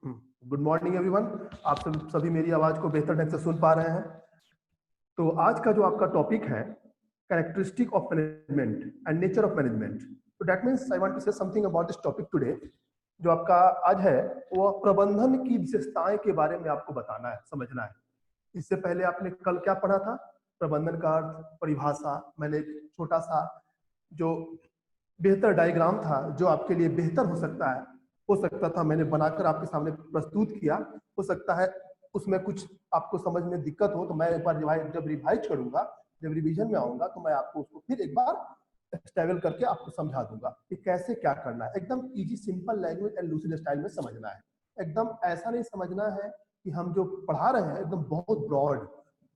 Good morning everyone. आप सभी मेरी आवाज को बेहतर ढंग से सुन पा रहे हैं। तो आज का जो आपका टॉपिक है characteristic of management and nature of management. तो that means I want to say something about this topic today. जो आपका आज है वो प्रबंधन की विशेषताएं के बारे में आपको बताना है, समझना है। इससे पहले आपने कल क्या पढ़ा था? प्रबंधन का अर्थ, परिभाषा। मैंने एक छोटा सा जो बेहतर डायग्राम था जो आपके लिए बेहतर हो सकता था मैंने बनाकर आपके सामने प्रस्तुत किया। हो सकता है उसमें कुछ आपको समझ में दिक्कत हो, तो मैं एक बार जब रिवाइज करूंगा, जब रिवीजन में आऊंगा, तो मैं आपको उसको फिर एक बार स्टेबल करके आपको समझा दूंगा कि कैसे क्या करना है। एकदम easy simple language and lucid style में समझना है। एकदम ऐसा नहीं समझना है कि हम जो पढ़ा रहे हैं एकदम बहुत ब्रॉड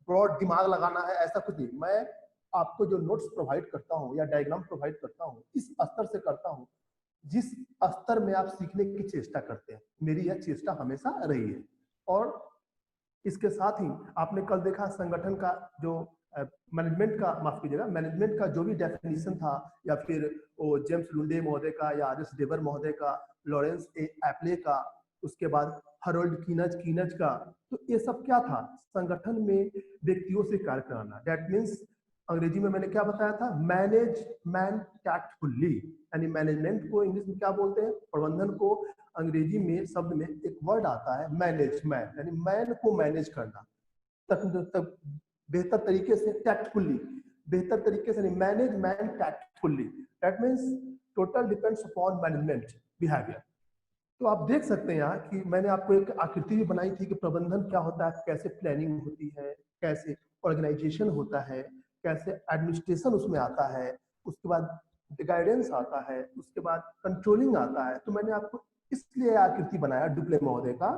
ब्रॉड दिमाग लगाना है, ऐसा कुछ नहीं। मैं आपको जो नोट्स प्रोवाइड करता हूँ या डायग्राम प्रोवाइड करता हूँ, इस स्तर से करता हूँ जिस स्तर में आप सीखने की चेष्टा करते हैं। मेरी यह चेष्टा हमेशा रही है। और इसके साथ ही आपने कल देखा संगठन का जो मैनेजमेंट का, माफ कीजिएगा, मैनेजमेंट का जो भी डेफिनेशन था, या फिर वो जेम्स लुंडे महोदय का या आर एस डेबर महोदय का, लॉरेंस ए एप्ले का, उसके बाद हरोल्ड कीनज का। तो ये सब क्या था? संगठन में व्यक्तियों से कार्य कराना। दैट मीन्स अंग्रेजी में मैंने क्या बताया था? Manage man tactfully. यानी मैनेजमेंट को इंग्लिश में क्या बोलते हैं? प्रबंधन को अंग्रेजी में शब्द में एक वर्ड आता है मैनेज मैन, यानी मैन को मैनेज करना तक बेहतर तरीके से, टैक्टफुल्ली, बेहतर तरीके से नहीं, manage man tactfully. That means total depends upon management behaviour. तो आप देख सकते हैं यहाँ कि मैंने आपको एक आकृति भी बनाई थी कि प्रबंधन क्या होता है, कैसे प्लानिंग होती है, कैसे ऑर्गेनाइजेशन होता है, कैसे एडमिनिस्ट्रेशन उसमें आता है, उसके बाद गाइडेंस आता है, उसके बाद कंट्रोलिंग आता है। तो मैंने आपको इसलिए आकृति बनाया डुप्ले महोदय का,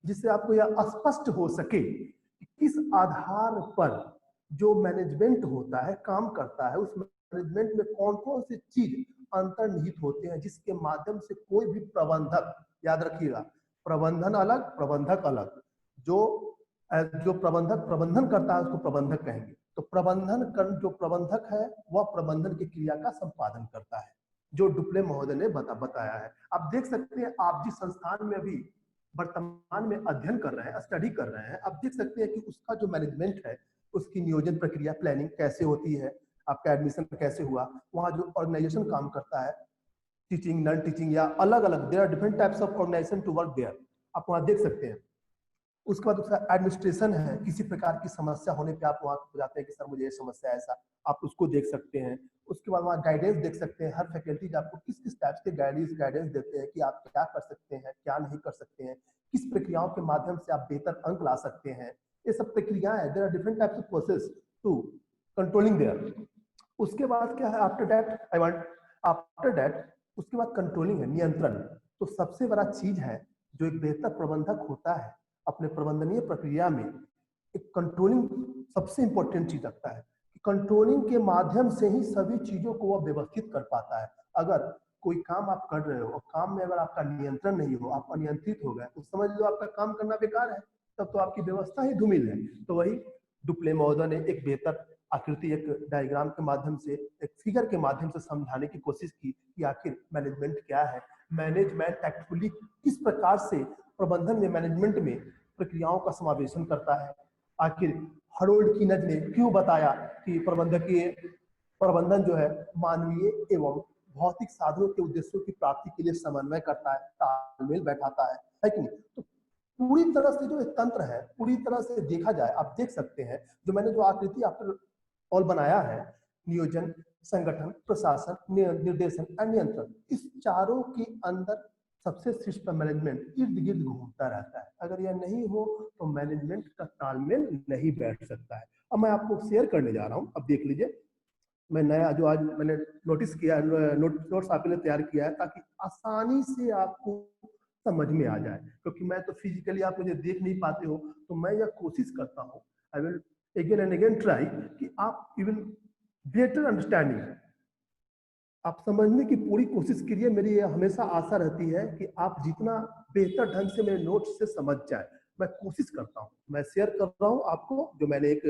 जिससे आपको यह स्पष्ट हो सके कि किस आधार पर जो मैनेजमेंट होता है, काम करता है, उस मैनेजमेंट में कौन कौन सी चीज अंतर्निहित होते हैं, जिसके माध्यम से कोई भी प्रबंधक, याद रखिएगा, प्रबंधन अलग, प्रबंधक अलग। जो जो प्रबंधक प्रबंधन करता है उसको प्रबंधक कहेंगे। तो जो प्रबंधक है वह प्रबंधन की क्रिया का संपादन करता है, जो डुप्ले महोदय ने बताया है। आप देख सकते हैं, आप जिस संस्थान में अभी वर्तमान में अध्ययन कर रहे हैं, स्टडी कर रहे हैं, आप देख सकते हैं कि उसका जो मैनेजमेंट है, उसकी नियोजन प्रक्रिया, प्लानिंग कैसे होती है, आपका एडमिशन कैसे हुआ, वहाँ जो ऑर्गेनाइजेशन काम करता है, टीचिंग, नॉन टीचिंग या अलग अलग, there are different types of organisation to work there, आप वहाँ देख सकते हैं। उसके बाद उसका एडमिनिस्ट्रेशन है, किसी प्रकार की समस्या होने पे आप वहाँ जाते हैं कि सर मुझे ये समस्या है, ऐसा, आप उसको देख सकते हैं। उसके बाद वहाँ गाइडेंस देख सकते हैं, हर फैकल्टीज आपको किस किस टाइप के गाइडेंस देते हैं कि आप क्या कर सकते हैं, क्या नहीं कर सकते हैं, किस प्रक्रियाओं के माध्यम से आप बेहतर अंक ला सकते हैं। ये सब प्रक्रियाएं, there are different types of process to controlling there. उसके बाद क्या है? आफ्टर दैट उसके बाद कंट्रोलिंग है, नियंत्रण। तो सबसे बड़ा चीज है जो एक बेहतर प्रबंधक होता है अपने प्रबंधनीय प्रक्रिया में, एक कंट्रोलिंग सबसे इंपॉर्टेंट चीज रखता है। कंट्रोलिंग के माध्यम से ही सभी चीजों को वह व्यवस्थित कर पाता है। अगर कोई काम आप कर रहे हो और काम में अगर आपका नियंत्रण नहीं हो, आप अनियंत्रित हो गए, तो समझ लो आपका काम करना बेकार है, तब तो आपकी व्यवस्था ही धूमिल है। तो वही डुप्ले महोदय ने एक बेहतर आकृति, एक डायग्राम के माध्यम से, एक फिगर के माध्यम से समझाने की कोशिश की कि आखिर मैनेजमेंट क्या है, मैनेजमेंट एक्चुअली किस प्रकार से प्रबंधन में, मैनेजमेंट में प्रक्रियाओं का समावेशन करता है। आखिर हरोल्ड कीनज ने क्यों बताया कि प्रबंधकीय प्रबंधन जो है मानवीय एवं भौतिक साधनों के उद्देश्यों की प्राप्ति के लिए समन्वय करता है, तालमेल बैठाता है कि नहीं? तो पूरी तरह से जो तंत्र है, पूरी तरह से देखा जाए, आप देख सकते हैं जो मैंने जो आकृति आफ्टर ऑल बनाया है, नियोजन, संगठन, प्रशासन, निर्देशन और नियंत्रण, इस चारों के अंदर सबसे शीर्ष पर मैनेजमेंट इर्द गिर्द घूमता रहता है। अगर यह नहीं हो तो मैनेजमेंट का तालमेल नहीं बैठ सकता है। अब मैं आपको शेयर करने जा रहा हूं, अब देख लीजिए। मैं नया जो आज मैंने नोटिस किया, नोट्स आपके लिए तैयार किया है ताकि आसानी से आपको समझ में आ जाए, क्योंकि मैं तो फिजिकली आप मुझे देख नहीं पाते हो, तो मैं यह कोशिश करता हूँ, I will again and again try कि आप इवन बेटर अंडरस्टैंडिंग, आप समझने की पूरी कोशिश कीजिए। मेरी हमेशा आशा रहती है कि आप जितना बेहतर ढंग से मेरे नोट्स से समझ जाए, मैं कोशिश करता हूँ। मैं शेयर कर रहा हूँ आपको जो मैंने एक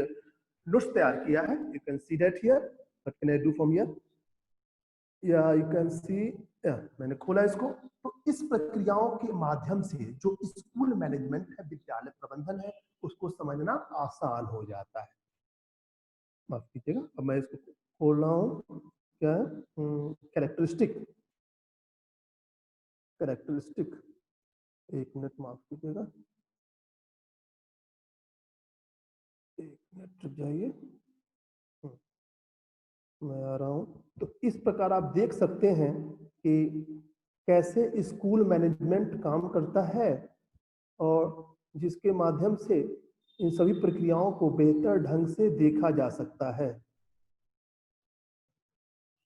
नोट्स तैयार किया है। You can see that here, what can I do from here, या यू कैन सी, मैंने खोला इसको। तो इस प्रक्रियाओं के माध्यम से जो स्कूल मैनेजमेंट है, विद्यालय प्रबंधन है, उसको समझना आसान हो जाता है। माफ कीजिएगा, अब मैं इसको खोल रहा हूँ। क्या है? कैरेक्टरिस्टिक, कैरेक्टरिस्टिक, एक मिनट माफ कीजिएगा, एक मिनट रुक जाइए। मैं आ रहा हूँ। तो इस प्रकार आप देख सकते हैं कि कैसे स्कूल मैनेजमेंट काम करता है और जिसके माध्यम से इन सभी प्रक्रियाओं को बेहतर ढंग से देखा जा सकता है,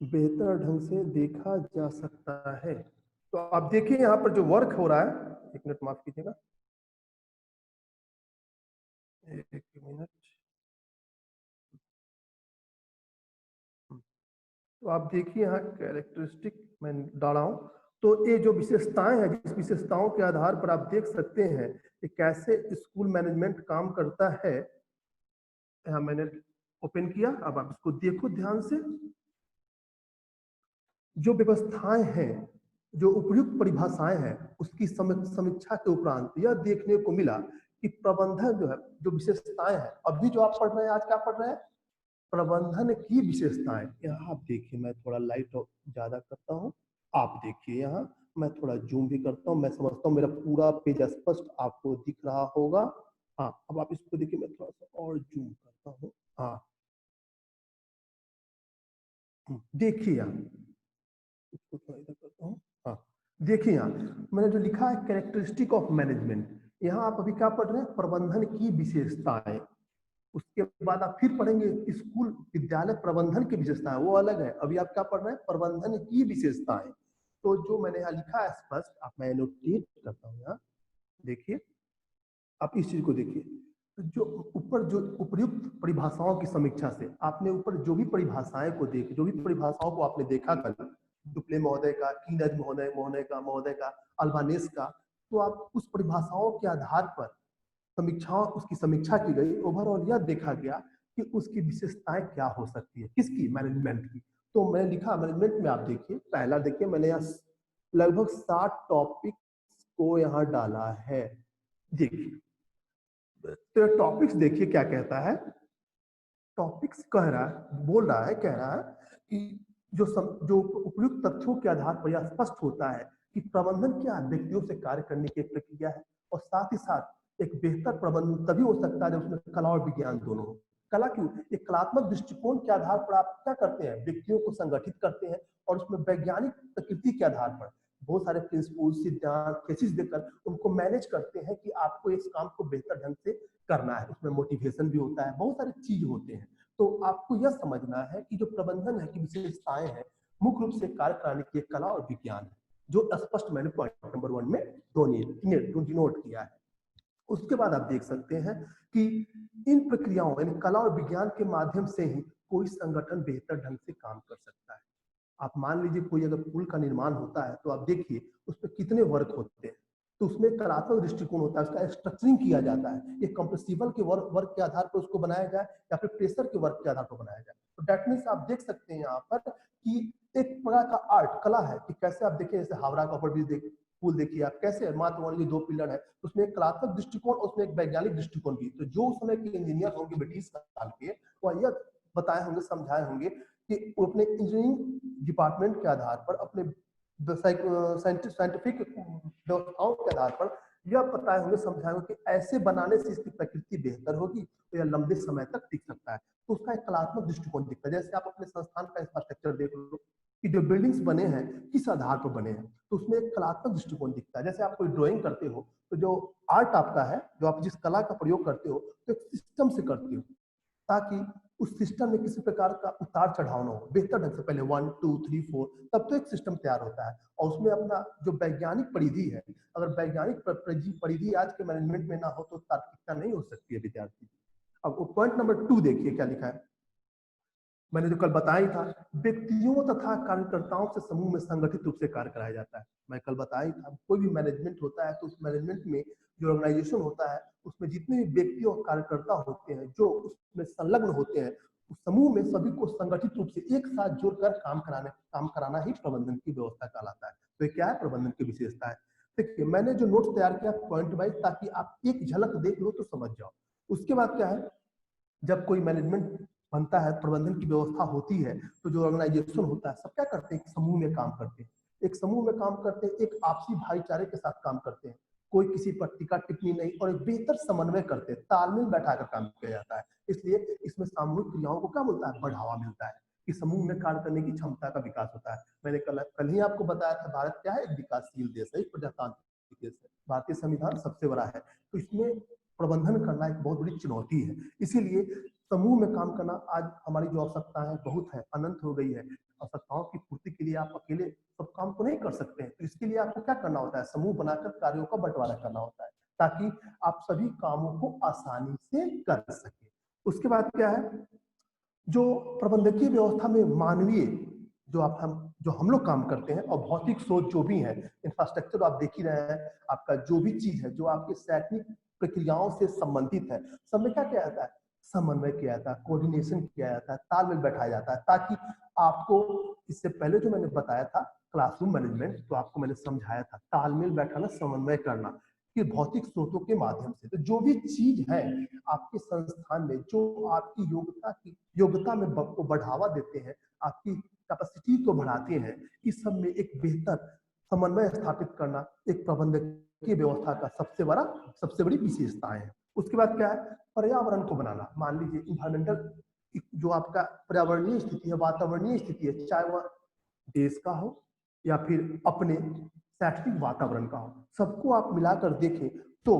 बेहतर ढंग से देखा जा सकता है। तो आप देखिए यहाँ पर जो वर्क हो रहा है, एक मिनट माफ कीजिएगा, एक मिनट। तो आप देखिए यहाँ कैरेक्टरिस्टिक मैं डाला हूँ। तो ये जो विशेषताएं हैं, जिस विशेषताओं के आधार पर आप देख सकते हैं कि कैसे स्कूल मैनेजमेंट काम करता है, यहाँ मैंने ओपन किया। अब आप इसको देखो ध्यान से। जो व्यवस्थाएं हैं, जो उपयुक्त परिभाषाएं हैं, उसकी समीक्षा के उपरांत यह देखने को मिला कि प्रबंधन जो है, जो विशेषताएं हैं, अभी जो आप पढ़ रहे हैं, आज क्या पढ़ रहे हैं? प्रबंधन की विशेषताएं। यहाँ आप देखिए, मैं थोड़ा लाइट ज्यादा करता हूँ। आप देखिए यहाँ मैं थोड़ा जूम भी करता हूँ। मैं समझता हूँ मेरा पूरा पेज स्पष्ट आपको दिख रहा होगा। हाँ, अब आप इसको देखिए, मैं थोड़ा सा और जूम करता हूँ। हाँ, देखिए यहाँ, इसको थोड़ा इधर करता हूँ। हाँ, देखिए यहाँ मैंने जो लिखा है कैरेक्टरिस्टिक ऑफ मैनेजमेंट, यहाँ आप अभी क्या पढ़ रहे हैं? प्रबंधन की विशेषताएं। उसके बाद आप फिर पढ़ेंगे स्कूल विद्यालय प्रबंधन की विशेषताएं, वो अलग है। अभी आप क्या पढ़ रहे हैं? प्रबंधन की विशेषताएं। तो जो मैंने यहाँ लिखा है स्पष्ट, आप मैं नोटेट करता हूँ यहाँ। देखिए, आप इस चीज को देखिए, जो ऊपर जो उपयुक्त परिभाषाओं की समीक्षा से आपने ऊपर जो भी परिभाषाएं को देख, जो भी परिभाषाओं को आपने देखा कल, दुप्ले महोदय का, कीनज महोदय महोदय का, अल्बानेस का, तो आप उस परिभाषाओं के आधार पर समीक्षा, उसकी समीक्षा की गई। ओवरऑल यह देखा गया कि उसकी विशेषताएं क्या हो सकती है, किसकी? मैनेजमेंट की। तो मैंने लिखा मैनेजमेंट में, आप देखिए पहला देखिए, मैंने यहाँ लगभग 60 टॉपिक को यहाँ डाला है। देखिए, तो टॉपिक्स देखिए क्या कहता है। टॉपिक्स कह रहा है, बोल रहा है, कह रहा है कि जो उपयुक्त तथ्यों के आधार पर यह स्पष्ट होता है कि प्रबंधन क्या व्यक्तियों से कार्य करने की एक प्रक्रिया है, और साथ ही साथ एक बेहतर प्रबंधन तभी हो सकता है जब उसमें कला और विज्ञान दोनों हो। कला क्यों? एक कलात्मक दृष्टिकोण के आधार पर आप क्या करते हैं? व्यक्तियों को संगठित करते हैं, और उसमें वैज्ञानिक प्रकृति के आधार पर बहुत सारे प्रिंसिपल, सिद्धांत, केसेस देकर उनको मैनेज करते हैं कि आपको इस काम को बेहतर ढंग से करना है। उसमें मोटिवेशन भी होता है, बहुत सारी चीज होते हैं। तो आपको यह समझना है कि जो प्रबंधन है की विशेषताएं हैं, मुख्य रूप से कार्य कराने की कला और विज्ञान है, जो स्पष्ट मैंने पॉइंट नंबर 1 में डिनोट किया है। उसके बाद आप देख सकते हैं कि इन प्रक्रियाओं यानी कला और विज्ञान के माध्यम से ही कोई संगठन बेहतर ढंग से काम कर सकता है। आप मान लीजिए कोई अगर पुल का निर्माण होता है, तो आप देखिए उसमें कितने वर्क होते हैं। तो उसमें कलात्मक दृष्टिकोण होता है, उसका स्ट्रक्चरिंग किया जाता है। एक कंप्रेसिबल के वर्क के आधार पर उसको बनाया जाए, या फिर प्रेशर के वर्क के आधार पर बनाया जाए। तो दैट मीन्स आप देख सकते हैं यहाँ पर कि एक प्रकार का आर्ट, कला है कि कैसे आप देखिए, जैसे हावड़ा का ओवरब्रिज देख, पुल देखिए आप, कैसे मात्र ओनली 2 पिलर है, उसमें एक कलात्मक दृष्टिकोण, उसमें एक वैज्ञानिक दृष्टिकोण भी। तो जो उस समय के इंजीनियर होंगे ब्रिटिश काल के, वह यह बताए होंगे, समझाए होंगे कि वो अपने इंजीनियरिंग डिपार्टमेंट के आधार पर, अपने साइंटिफिक व्यवस्थाओं के आधार पर यह बताए होंगे, समझाए होंगे कि ऐसे बनाने से इसकी प्रकृति बेहतर होगी, तो यह लंबे समय तक टिक सकता है। तो उसका एक कलात्मक दृष्टिकोण दिखता है। जैसे आप अपने संस्थान का इंफ्रास्ट्रक्चर देख लो कि जो बिल्डिंग्स बने हैं किस आधार पर बने हैं, तो उसमें एक कलात्मक दृष्टिकोण दिखता है। जैसे आप कोई ड्राइंग करते हो, तो जो आर्ट आपका है, जो आप जिस कला का प्रयोग करते हो, तो एक सिस्टम से करते हो, ताकि उस सिस्टम में किसी प्रकार का उतार चढ़ाव न हो। बेहतर ढंग से पहले 1 2 3 4, तब तो एक सिस्टम तैयार होता है। और उसमें अपना जो वैज्ञानिक परिधि है, अगर वैज्ञानिक परिधि आज के मैनेजमेंट में ना हो, तो तार्किकता नहीं हो सकती है विद्यार्थी। अब पॉइंट नंबर 2 देखिए क्या लिखा है। मैंने जो कल बताया ही था, व्यक्तियों तथा कार्यकर्ताओं से समूह में संगठित रूप से कार्य कराया जाता है। मैं कल बताया ही था, कोई भी मैनेजमेंट होता है, तो उस मैनेजमेंट में जो ऑर्गेनाइजेशन होता है, उसमें जितने भी व्यक्ति और कार्यकर्ता होते हैं, जो उसमें संलग्न होते हैं, उस समूह में सभी को संगठित रूप से एक साथ जोड़कर काम कराना ही प्रबंधन की व्यवस्था कहलाता है। तो ये क्या है, प्रबंधन की विशेषता है। देखिए मैंने जो नोट्स तैयार किया पॉइंट वाइज, ताकि आप एक झलक देख लो तो समझ जाओ। उसके बाद क्या है, जब कोई मैनेजमेंट बनता है, प्रबंधन की व्यवस्था होती है, तो जो ऑर्गेनाइजेशन होता है सब क्या करते हैं, एक समूह में काम करते हैं। एक समूह में काम करते हैं, एक आपसी भाईचारे के साथ काम करते हैं, कोई किसी पर टीका टिप्पणी नहीं, और एक बेहतर समन्वय करते हैं, तालमेल बैठाकर काम किया जाता है। इसलिए इसमें सामूहिक क्रियाओं को क्या बोलता है, बढ़ावा मिलता है, कि समूह में कार्य करने की क्षमता का विकास होता है। मैंने कल ही आपको बताया था, भारत क्या है, एक विकासशील देश है, एक प्रजातांत्रिक देश है, भारतीय संविधान सबसे बड़ा है, तो इसमें प्रबंधन करना एक बहुत बड़ी चुनौती है। इसीलिए समूह में काम करना आज हमारी जो आवश्यकता है बहुत है, अनंत हो गई है। आवश्यकताओं की पूर्ति के लिए आप अकेले सब काम को नहीं कर सकते हैं, तो इसके लिए आपको क्या करना होता है, समूह बनाकर कार्यों का बंटवारा करना होता है, ताकि आप सभी कामों को आसानी से कर सके। उसके बाद क्या है, जो प्रबंधकीय व्यवस्था में मानवीय जो हम लोग काम करते हैं, और भौतिक सोच जो भी है, इंफ्रास्ट्रक्चर आप देख ही रहे हैं, आपका जो भी चीज है जो आपके शैक्षणिक प्रक्रियाओं से संबंधित है, सब में क्या किया जाता है, समन्वय किया जाता है, कोऑर्डिनेशन किया जाता है, तालमेल बैठाया जाता है, ताकि आपको, इससे पहले जो मैंने बताया था क्लासरूम मैनेजमेंट, तो आपको मैंने समझाया था तालमेल बैठाना, समन्वय करना, कि भौतिक स्रोतों के माध्यम से, तो जो भी चीज है आपके संस्थान में, जो आपकी योग्यता में को बढ़ावा देते हैं, आपकी कैपेसिटी को बढ़ाते हैं, इस सब में एक बेहतर समन्वय स्थापित करना एक प्रबंधकीय व्यवस्था का सबसे बड़ी विशेषताएं है। उसके बाद क्या है, पर्यावरण को बनाना। मान लीजिए इन्वायरमेंटल, जो आपका पर्यावरणीय स्थिति है, वातावरणीय स्थिति है, चाहे वह देश का हो या फिर अपने शैक्षणिक वातावरण का हो, सबको आप मिलाकर देखें तो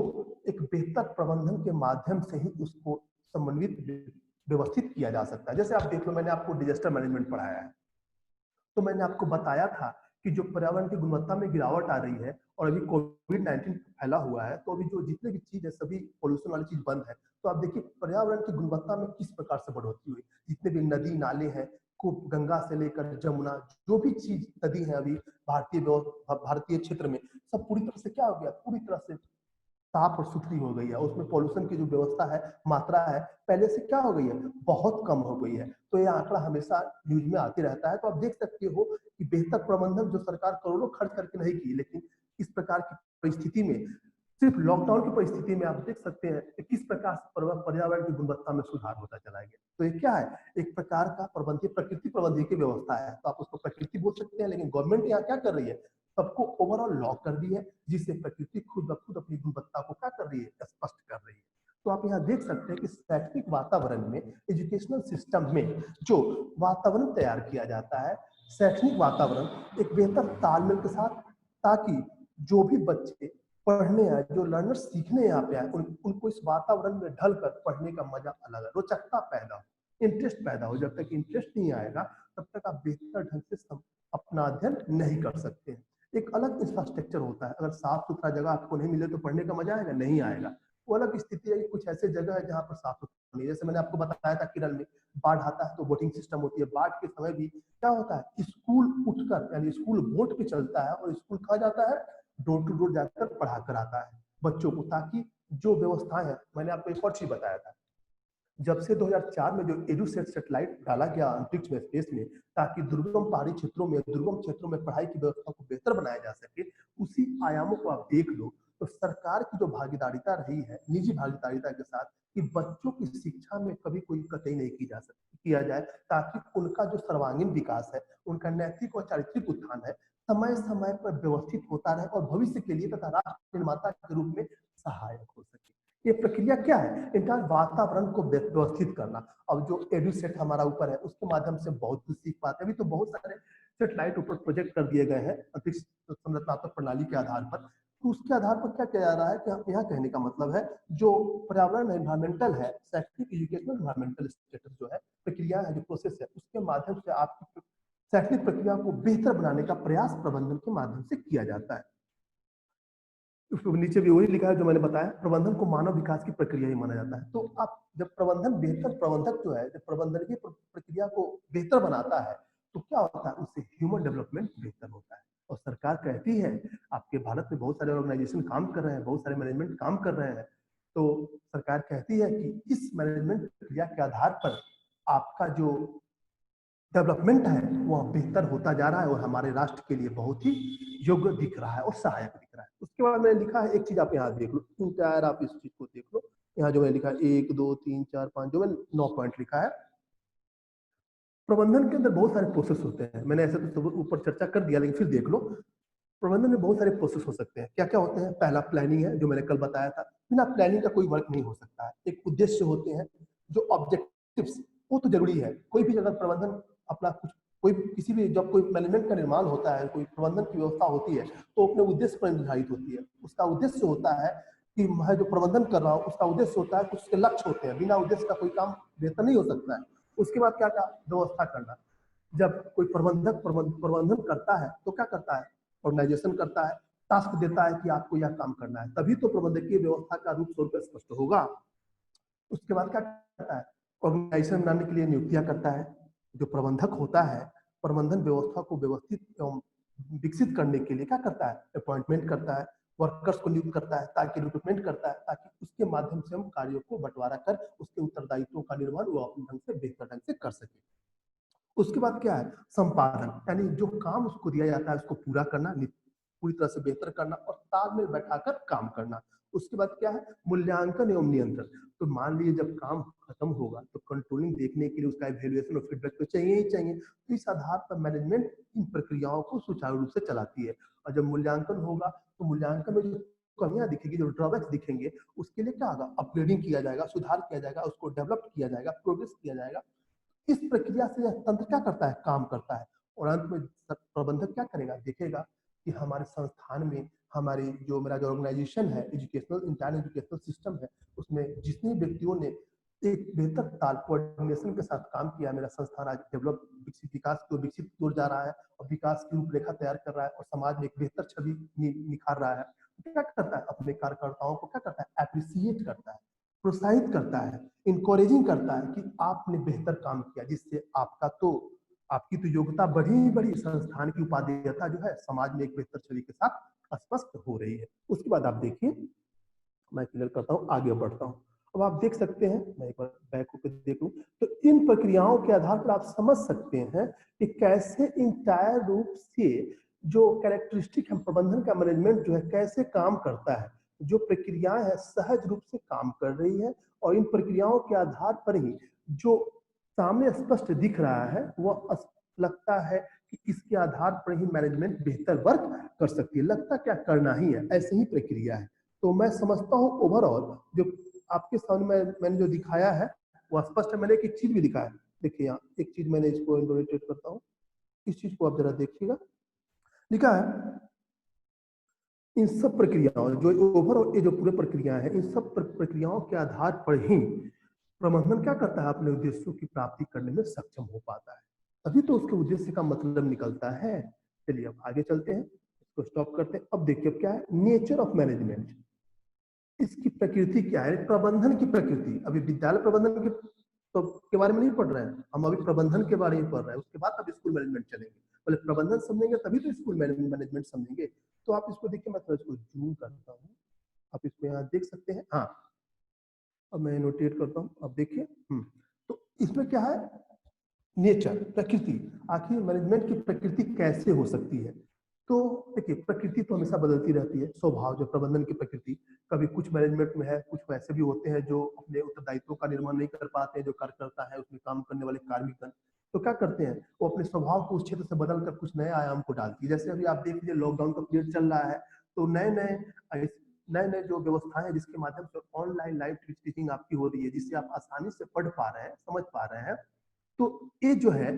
एक बेहतर प्रबंधन के माध्यम से ही उसको समन्वित व्यवस्थित किया जा सकता है। जैसे आप देख लो, मैंने आपको डिजास्टर मैनेजमेंट पढ़ाया है, तो मैंने आपको बताया था कि जो पर्यावरण की गुणवत्ता में गिरावट आ रही है, और अभी कोविड-19 फैला हुआ है, तो अभी जो जितने भी चीज है, सभी पोल्यूशन वाली चीज बंद है, तो आप देखिए पर्यावरण की गुणवत्ता में किस प्रकार से बढ़ोतरी हुई। जितने भी नदी नाले हैं, खूब गंगा से लेकर जमुना, जो भी चीज नदी है अभी भारतीय क्षेत्र में, सब पूरी तरह से क्या हो गया, पूरी तरह से साफ और सुथरी हो गई है। उसमें पॉल्यूशन की जो व्यवस्था है, मात्रा है, पहले से क्या हो गई है, बहुत कम हो गई है। तो ये आंकड़ा हमेशा न्यूज में आते रहता है, तो आप देख सकते हो कि बेहतर प्रबंधन जो सरकार करोड़ों खर्च करके नहीं की, लेकिन इस प्रकार की परिस्थिति में, सिर्फ लॉकडाउन की परिस्थिति में आप देख सकते हैं कि किस प्रकार से पर्यावरण की गुणवत्ता में सुधार होता चला गया। तो ये क्या है, एक प्रकार का प्रबंधीय, प्रकृति प्रबंधीय की व्यवस्था है, तो आप उसको प्रकृति बोल सकते हैं, लेकिन गवर्नमेंट यहाँ क्या कर रही है, सबको ओवरऑल लॉक कर दी है, जिससे प्रकृति खुद ब खुद अपनी गुणवत्ता को क्या कर रही है, स्पष्ट कर रही है। तो आप यहाँ देख सकते हैं कि शैक्षणिक वातावरण में, एजुकेशनल सिस्टम में जो वातावरण तैयार किया जाता है, शैक्षणिक वातावरण एक बेहतर तालमेल के साथ, ताकि जो भी बच्चे पढ़ने आए, जो लर्नर्स सीखने यहाँ पे आए, उनको इस वातावरण में ढलकर पढ़ने का मजा अलग है, रोचकता पैदा हो, इंटरेस्ट पैदा हो। जब तक इंटरेस्ट नहीं आएगा, तब तक आप बेहतर ढंग से अपना अध्ययन नहीं कर सकते हैं। एक अलग इंफ्रास्ट्रक्चर होता है, अगर साफ सुथरा जगह आपको नहीं मिले तो पढ़ने का मजा आएगा, नहीं आएगा। वो अलग स्थिति है कि कुछ ऐसे जगह है जहाँ पर साफ सुथरा नहीं, जैसे मैंने आपको बताया था केरल में बाढ़ आता है तो वोटिंग सिस्टम होती है, बाढ़ के समय भी क्या होता है, स्कूल उठकर, यानी स्कूल वोट पे चलता है, और स्कूल कहा जाता है, डोर टू डोर जाकर पढ़ा कर आता है बच्चों को, ताकि जो व्यवस्थाएं हैं, मैंने आपको एक और चीज बताया था, जब से 2004 में जो एडुसेट सैटेलाइट डाला गया अंतरिक्ष में, स्पेस में, ताकि दुर्गम पहाड़ी क्षेत्रों में, दुर्गम क्षेत्रों में पढ़ाई की व्यवस्था को बेहतर बनाया जा सके, उसी आयामों को आप देख लो, तो सरकार की जो भागीदारिता रही है, निजी भागीदारिता के साथ, कि बच्चों की शिक्षा में कभी कोई कतई नहीं की जा सकती, किया जाए, ताकि उनका जो सर्वांगीण विकास है, उनका नैतिक और चारित्रिक उत्थान है, समय समय पर व्यवस्थित होता रहे, और भविष्य के लिए तथा राष्ट्र निर्माता के रूप में सहायक हो सके। ये प्रक्रिया क्या है, इनका वातावरण को व्यवस्थित करना। अब जो एडुसेट हमारा ऊपर है, उसके माध्यम से बहुत कुछ सीख पाते हैं। अभी तो बहुत सारे सेटेलाइट ऊपर प्रोजेक्ट कर दिए गए हैं अंतरिक्ष संरचनात्मक प्रणाली के आधार पर, तो उसके आधार पर क्या किया जा रहा है, कि हम यहाँ कहने का मतलब है, जो पर्यावरण एनवायरमेंटल है, शैक्षणिक एजुकेशनल एनवायरमेंटल स्टेटस जो है, प्रक्रिया है, जो प्रोसेस है, उसके माध्यम से आपकी शैक्षणिक प्रक्रिया को बेहतर बनाने का प्रयास प्रबंधन के माध्यम से किया जाता है। उसको नीचे भी वही लिखा है जो मैंने बताया, प्रबंधन को मानव विकास की प्रक्रिया ही माना जाता है। तो आप जब प्रबंधन, बेहतर प्रबंधक जो है, जब प्रबंधन की प्रक्रिया को बेहतर बनाता है, तो क्या होता है, उससे ह्यूमन डेवलपमेंट बेहतर होता है। और सरकार कहती है, आपके भारत में बहुत सारे ऑर्गेनाइजेशन काम कर रहे हैं, बहुत सारे मैनेजमेंट काम कर रहे हैं, तो सरकार कहती है कि इस मैनेजमेंट प्रक्रिया के आधार पर आपका जो डेवलपमेंट है वह बेहतर होता जा रहा है और हमारे राष्ट्र के लिए बहुत ही योग्य दिख रहा है और सहायक दिख रहा है। उसके बाद मैंने लिखा है, एक चीज आप यहाँ देख लो, इंटायर आप इस चीज को देख लो, यहाँ जो मैंने लिखा है 1 2 3 4 5, जो मैंने 9 पॉइंट लिखा है। प्रबंधन के अंदर बहुत सारे प्रोसेस होते हैं, मैंने ऐसे तो ऊपर चर्चा कर दिया, लेकिन फिर देख लो। प्रबंधन में बहुत सारे प्रोसेस हो सकते हैं। क्या क्या होते हैं? पहला प्लानिंग है, जो मैंने कल बताया था। बिना प्लानिंग का कोई वर्क नहीं हो सकता है। एक उद्देश्य होते हैं, जो ऑब्जेक्टिव्स, वो तो जरूरी है। कोई भी अगर प्रबंधन अपना कुछ, कोई किसी भी, जब कोई मैनेजमेंट का निर्माण होता है, कोई प्रबंधन की व्यवस्था होती है, तो अपने उद्देश्य पर निर्धारित होती है। उसका उद्देश्य होता है कि मैं जो प्रबंधन कर रहा हूँ उसका उद्देश्य होता है, कुछ उसके लक्ष्य होते हैं। बिना उद्देश्य का कोई काम बेहतर नहीं हो सकता है। उसके बाद क्या क्या? व्यवस्था करना। जब कोई प्रबंधक प्रबंधन करता है तो क्या करता है? ऑर्गेनाइजेशन करता है, टास्क देता है कि आपको यह काम करना है, तभी तो प्रबंधकीय व्यवस्था का रूप स्वरूप स्पष्ट होगा। उसके बाद क्या करता है? ऑर्गेनाइजेशन बनाने के लिए नियुक्तियां करता है। जो प्रबंधक होता है, प्रबंधन व्यवस्था को व्यवस्थित एवं विकसित करने के लिए क्या करता है? अपॉइंटमेंट करता है, वर्कर्स को नियुक्त करता है, ताकि रिक्रूटमेंट करता है, ताकि उसके माध्यम से हम कार्यों को बंटवारा कर उसके उत्तरदायित्वों का निर्वहन वो अपने ढंग से, बेहतर ढंग से कर सके। उसके बाद क्या है? संपादन, यानी जो काम उसको दिया जाता है उसको पूरा करना, पूरी तरह से बेहतर करना और तालमेल बैठाकर काम करना। उसके बाद क्या है? मूल्यांकन एवं नियंत्रण। तो मान लीजिए जब काम खत्म होगा तो कंट्रोलिंग देखने के लिए उसका इवैल्यूएशन और फीडबैक तो चाहिए ही चाहिए। तो इस आधार पर मैनेजमेंट इन प्रक्रियाओं को सुचारू रूप से चलाती है। और जब मूल्यांकन होगा तो मूल्यांकन में जो कमियां दिखेगी, जो ड्रॉबैक्स दिखेंगे, उसके लिए क्या होगा? अपग्रेडिंग किया जाएगा, सुधार किया जाएगा, उसको डेवलप किया जाएगा, प्रोग्रेस किया जाएगा। इस प्रक्रिया से यह तंत्र क्या करता है? काम करता है। और अंत में प्रबंधक क्या करेगा? देखेगा कि हमारे संस्थान में, हमारी जो मेरा जो ऑर्गेनाइजेशन है, एजुकेशनल, इंटरन एजुकेशनल सिस्टम है, उसमें जितने व्यक्तियों ने एक बेहतर ताल कोऑर्डिनेशन के साथ काम किया, मेरा संस्थान आज डेवलप, विकसित, विकास को विकसित की ओर जा रहा है और विकास की रूपरेखा तैयार कर रहा है और समाज में एक बेहतर छवि निखार रहा है। तो क्या करता है? अपने कार्यकर्ताओं को क्या करता है? अप्रिसिएट करता है, प्रोत्साहित करता है, इंकरेजिंग करता है कि आपने बेहतर काम किया, जिससे आपकी तो योग्यता बढ़ी ही बढ़ी, संस्थान की उपादेयता जो है समाज में एक बेहतर छवि के साथ स्पष्ट हो रही है। उसके बाद आप देखिए, मैं क्लियर करता हूँ, आगे बढ़ता हूँ। अब आप देख सकते हैं, मैं एक बार बैक होकर देख लूं, तो इन प्रक्रियाओं के आधार पर आप समझ सकते हैं कि कैसे इंटायर रूप से जो कैरेक्टरिस्टिक है प्रबंधन का, मैनेजमेंट जो है कैसे काम करता है। जो प्रक्रियाएं हैं सहज रूप से काम कर रही है और इन प्रक्रियाओं के आधार पर ही जो सामने स्पष्ट दिख रहा है वह लगता है कि इसके आधार पर ही मैनेजमेंट बेहतर वर्क कर सकती है। लगता क्या? करना ही है, ऐसे ही प्रक्रिया है। तो मैं समझता हूँ ओवरऑल जो आपके सामने मैंने जो दिखाया है वो स्पष्ट है। मैंने एक चीज भी लिखा है, देखिए यहाँ एक चीज मैंने इसको इंडोरेटेड करता हूँ, इस चीज को आप जरा देखिएगा। लिखा है इन सब प्रक्रियाओं, जो ओवरऑल ये जो पूरे प्रक्रिया है, इन सब प्रक्रियाओं के आधार पर ही प्रबंधन क्या करता है? अपने उद्देश्यों की प्राप्ति करने में सक्षम हो पाता है। तभी तो उसके उद्देश्य का मतलब निकलता है। चलिए अब आगे चलते हैं, इसको स्टॉप करते हैं। अब देखिए अब क्या है? नेचर ऑफ मैनेजमेंट, इसकी प्रकृति क्या है? प्रबंधन की प्रकृति। अभी विद्यालय प्रबंधन के बारे में नहीं पढ़ रहे हैं हम, अभी प्रबंधन के बारे में पढ़ रहे हैं। उसके बाद अब स्कूल मैनेजमेंट चलेंगे। पहले प्रबंधन समझेंगे तभी तो स्कूल मैनेजमेंट समझेंगे। तो आप इसको देखिए, मैं थोड़ा इसको जूम करता हूँ, आप इसको यहाँ देख सकते हैं। हाँ, अब मैं नोटेट करता हूँ, अब देखिए। तो इसमें क्या है? नेचर, प्रकृति। आखिर मैनेजमेंट की प्रकृति कैसे हो सकती है? तो देखिए, प्रकृति तो हमेशा बदलती रहती है। स्वभाव, जो प्रबंधन की प्रकृति, कभी कुछ मैनेजमेंट में है, कुछ वैसे भी होते हैं जो अपने उत्तरदायित्वों का निर्वहन नहीं कर पाते हैं। जो कार्यकर्ता है, उसमें काम करने वाले कार्मिकगण, तो क्या करते हैं? वो अपने स्वभाव को उस क्षेत्र से बदल कर कुछ नए आयाम को डालती है। जैसे अभी आप देख लीजिए, लॉकडाउन का पीरियड चल रहा है, तो नए नए जो व्यवस्थाएं हैं जिसके माध्यम से ऑनलाइन लाइव टीचिंग आपकी हो रही है, जिससे आप आसानी से पढ़ पा रहे हैं, समझ पा रहे हैं। तो ये जो है,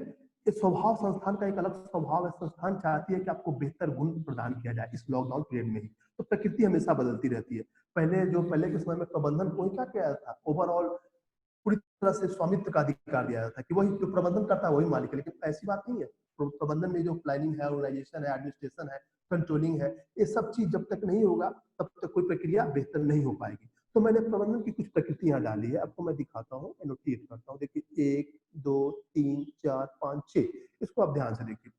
ये स्वभाव, संस्थान का एक अलग स्वभाव है। संस्थान चाहती है कि आपको बेहतर गुण प्रदान किया जाए इस लॉकडाउन पीरियड में ही। तो प्रकृति हमेशा बदलती रहती है। पहले के समय में प्रबंधन को ही क्या किया था? ओवरऑल पूरी तरह से स्वामित्व का अधिकार दिया जाता है कि वही जो प्रबंधन करता है वही मालिक है। लेकिन ऐसी बात नहीं है। प्रबंधन में जो प्लानिंग है, ऑर्गेनाइजेशन है, एडमिनिस्ट्रेशन है, कंट्रोलिंग है, ये सब चीज जब तक नहीं होगा तब तक कोई प्रक्रिया बेहतर नहीं हो पाएगी। तो मैंने प्रबंधन की कुछ प्रकृति यहाँ डाली है, आपको मैं दिखाता हूँ, एनोटेट करता हूँ। देखिए 1 2 3 4 5 6, इसको आप ध्यान से देखिए।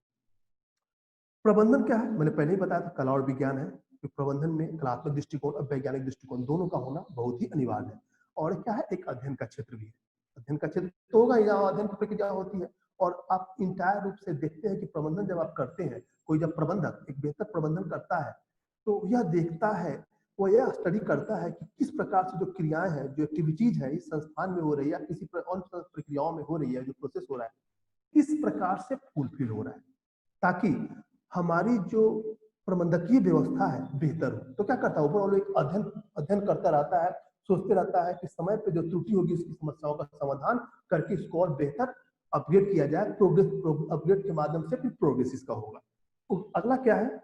प्रबंधन क्या है? मैंने पहले ही बताया था, कला और विज्ञान है। कि प्रबंधन में कलात्मक दृष्टिकोण और वैज्ञानिक दृष्टिकोण दोनों का होना बहुत ही अनिवार्य है। और क्या है? एक अध्ययन का क्षेत्र भी है। अध्ययन का क्षेत्र तो होगा ही जहाँ अध्ययन की प्रक्रिया होती है। और आप इंटायर रूप से देखते हैं कि प्रबंधन जब आप करते हैं, कोई जब प्रबंधक एक बेहतर प्रबंधन करता है तो यह देखता है, वो यह स्टडी करता है कि किस प्रकार से जो क्रियाएं हैं, जो एक्टिविटीज है इस संस्थान में हो रही है या किसी और प्रक्रियाओं में हो रही है, जो प्रोसेस हो रहा है किस प्रकार से फुलफिल हो रहा है, ताकि हमारी जो प्रबंधकीय व्यवस्था है बेहतर हो। तो क्या करता है, ओवरऑल एक अध्ययन अध्ययन करता रहता है, सोचते रहता है कि समय पे जो त्रुटि होगी उसकी समस्याओं का समाधान करके इसको और बेहतर अपग्रेड किया जाए। प्रोग्रेस अपग्रेड के माध्यम से फिर प्रोग्रेस इसका होगा। तो अगला क्या है,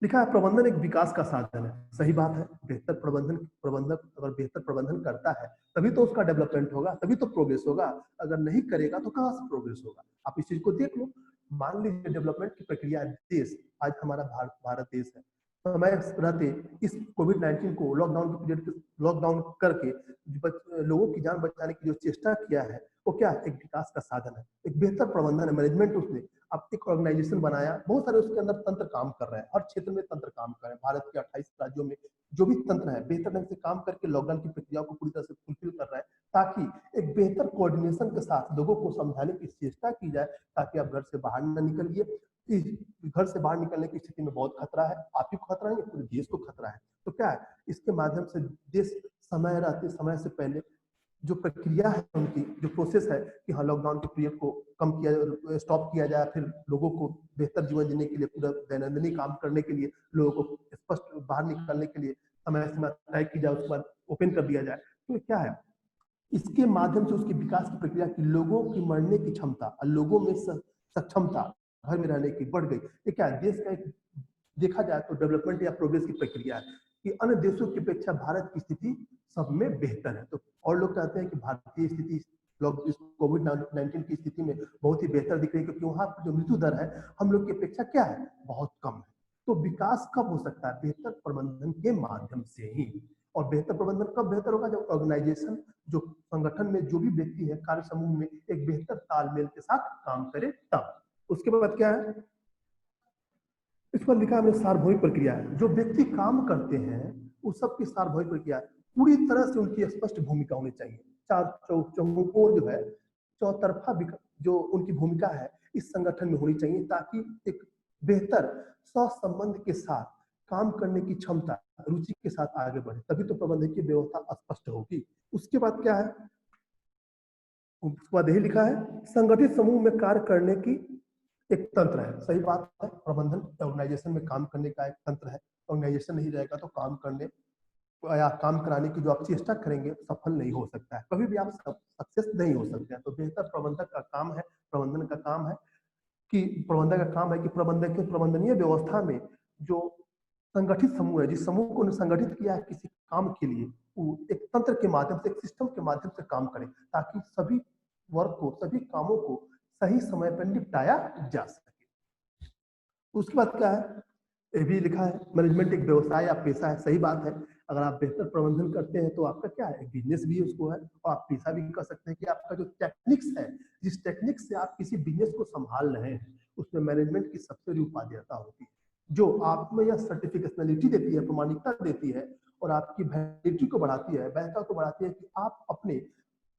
लिखा है प्रबंधन एक विकास का साधन है। सही बात है, बेहतर प्रबंधक अगर बेहतर प्रबंधन करता है तभी तो उसका डेवलपमेंट होगा, तभी तो प्रोग्रेस होगा। अगर नहीं करेगा तो कहां से प्रोग्रेस होगा। आप इस चीज को देख लो, मान लीजिए डेवलपमेंट की प्रक्रिया देश, आज हमारा भारत देश है, समय रहते इस कोविड-19 को लॉकडाउन के पीरियड लॉकडाउन करके लोगों की जान बचाने की जो चेष्टा किया है वो क्या है, एक विकास का साधन है, एक बेहतर प्रबंधन है, मैनेजमेंट उसने आप एक ऑर्गेनाइजेशन बनाया, बहुत सारे उसके अंदर तंत्र काम कर रहे हैं, हर क्षेत्र में तंत्र काम कर रहे हैं। भारत के 28 राज्यों में जो भी तंत्र है बेहतर ढंग से काम करके लॉकडाउन की प्रक्रिया को पूरी तरह से फुलफिल कर रहा है, ताकि एक बेहतर कोऑर्डिनेशन के साथ लोगों को समझाने की चेष्टा की जाए, ताकि आप घर से बाहर न निकलिए। घर से बाहर निकलने की स्थिति में बहुत खतरा है, आप ही को खतरा नहीं, पूरे देश को खतरा है। तो क्या है, इसके माध्यम से देश समय रहते समय से पहले जो प्रक्रिया है उनकी जो प्रोसेस है कि हाँ लॉकडाउन के पीरियड को कम किया, स्टॉप किया जाए, फिर लोगों को बेहतर जीवन जीने के लिए, पूरा दैनंदिन काम करने के लिए, लोगों को स्पष्ट बाहर निकलने के लिए समय सीमा तय की जाए, उसके बाद ओपन कर दिया जाए। तो क्या है, इसके माध्यम से उसकी विकास की प्रक्रिया की लोगों की मरने की क्षमता और लोगों में सक्षमता घर में रहने की बढ़ गई। ये क्या है, देश का एक देखा जाए तो डेवलपमेंट या प्रोग्रेस की प्रक्रिया है कि अन्य देशों की अपेक्षा भारत की स्थिति सब में बेहतर है। तो और लोग कहते हैं कि भारतीय स्थिति इस कोविड-19 की स्थिति में बहुत ही बेहतर दिख रही है, क्योंकि वहां जो मृत्यु दर है हम लोग की अपेक्षा क्या है, बहुत कम है। तो विकास कब हो सकता है, बेहतर प्रबंधन के माध्यम से ही। और बेहतर प्रबंधन कब बेहतर होगा, जब ऑर्गेनाइजेशन जो संगठन में जो भी व्यक्ति है कार्य समूह में एक बेहतर तालमेल के साथ काम करे तब। उसके बाद क्या है, इस पर लिखा हमने सार्वभौमिक प्रक्रिया है। जो व्यक्ति काम करते हैं उस सब की सार्वभौमिक प्रक्रिया पूरी तरह से उनकी स्पष्ट भूमिका होनी चाहिए। चार चौकोर जो है, चौतरफा जो उनकी भूमिका है इस संगठन में होनी चाहिए, ताकि एक बेहतर सहसंबंध के साथ काम करने की क्षमता रुचि के साथ आगे बढ़े, तभी तो प्रबंधकीय व्यवस्था स्पष्ट होगी। उसके बाद क्या है, उसके बाद यही लिखा है संगठित समूह में कार्य करने की एक तंत्र है। सही बात है, प्रबंधन ऑर्गेनाइजेशन में काम करने का एक तंत्र है। ऑर्गेनाइजेशन नहीं रहेगा तो काम करने या काम कराने की जो आप चेष्टा करेंगे सफल नहीं हो सकता है, कभी भी आप सक्सेस नहीं हो सकते हैं। तो बेहतर प्रबंधक का काम है, प्रबंधन का काम है कि प्रबंधक का काम है कि प्रबंधक के प्रबंधनीय व्यवस्था में जो संगठित समूह है, जिस समूह को संगठित किया है किसी काम के लिए, वो एक तंत्र के माध्यम से, एक सिस्टम के माध्यम से काम करे, ताकि सभी वर्क को, सभी कामों को सही समय पर निपटाया जा सके। उसके बाद क्या है, ये भी लिखा है मैनेजमेंट एक व्यवसाय या पेशा है। सही बात है, अगर आप बेहतर प्रबंधन करते हैं तो आपका क्या है, बिजनेस भी उसको है, और आप पेशा भी कर सकते हैं कि आपका जो टेक्निक्स है, जिस टेक्निक से आप किसी बिजनेस को संभाल रहे हैं, उसमें मैनेजमेंट की सबसे बड़ी उपादेयता होती है, जो आप में यह सर्टिफिकेशनलिटी देती है, प्रमाणिकता देती है, और आपकी वैलिडिटी को बढ़ाती है, वैधता को बढ़ाती है कि आप अपने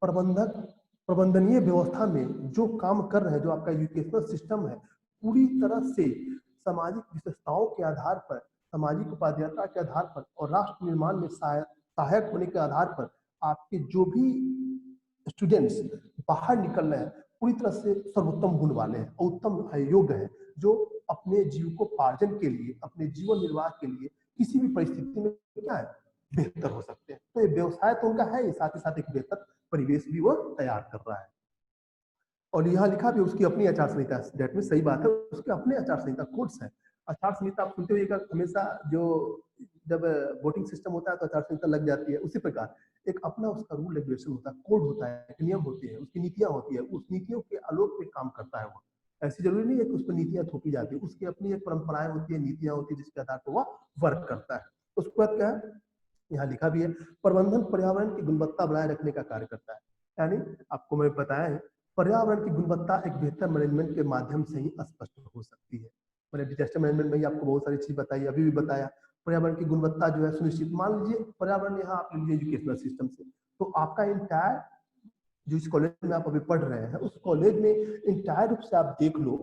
प्रबंधक प्रबंधनीय व्यवस्था में जो काम कर रहे हैं, जो आपका एजुकेशनल सिस्टम है, पूरी तरह से सामाजिक विशेषताओं के आधार पर, सामाजिक उपादेयता के आधार पर और राष्ट्र निर्माण में सहायक होने के आधार पर आपके जो भी स्टूडेंट्स बाहर निकल रहे हैं पूरी तरह से सर्वोत्तम गुण वाले हैं, उत्तम योग्य हैं, जो अपने जीविकोपार्जन के लिए, अपने जीवन निर्वाह के लिए किसी भी परिस्थिति में क्या है, बेहतर हो सकते हैं। तो ये व्यवसाय तो उनका है ही, साथ ही साथ एक बेहतर परिवेश भी वो तैयार कर रहा है। और यहाँ लिखा भी उसकी अपनी आचार संहिता, डेट में सही बात है, उसके अपने आचार संहिता कोड्स है। आचार संहिता आप सुनते होइएगा हमेशा, जो जब वोटिंग सिस्टम होता है तो आचार संहिता लग जाती है, उसी प्रकार एक अपना उसका रूल रेगुलेशन होता है, कोड होता है, नियम होते हैं, उसकी नीतियां होती है, उस नीतियों के आलोक पे काम करता है वो। ऐसी जरूरी नहीं है कि उस पर नीतियां थोपी जाती है, उसकी अपनी एक परंपराएं होती है, नीतियां होती है, जिसके आधार पर वह वर्क करता है। उसके बाद क्या है, यहाँ लिखा भी है प्रबंधन पर्यावरण की गुणवत्ता बनाए रखने का कार्य करता है। यानी आपको मैं बताया है, पर्यावरण की गुणवत्ता एक बेहतर मैनेजमेंट के माध्यम से ही स्पष्ट हो सकती है। मैंने डिजास्टर मैनेजमेंट में ही आपको बहुत सारी चीज बताई, अभी भी बताया। पर्यावरण की गुणवत्ता जो है सुनिश्चित, मान लीजिए पर्यावरण यहाँ आप लीजिए एजुकेशनल सिस्टम से, तो आपका इंटायर जो इस कॉलेज में आप अभी पढ़ रहे हैं उस कॉलेज में इंटायर रूप से आप देख लो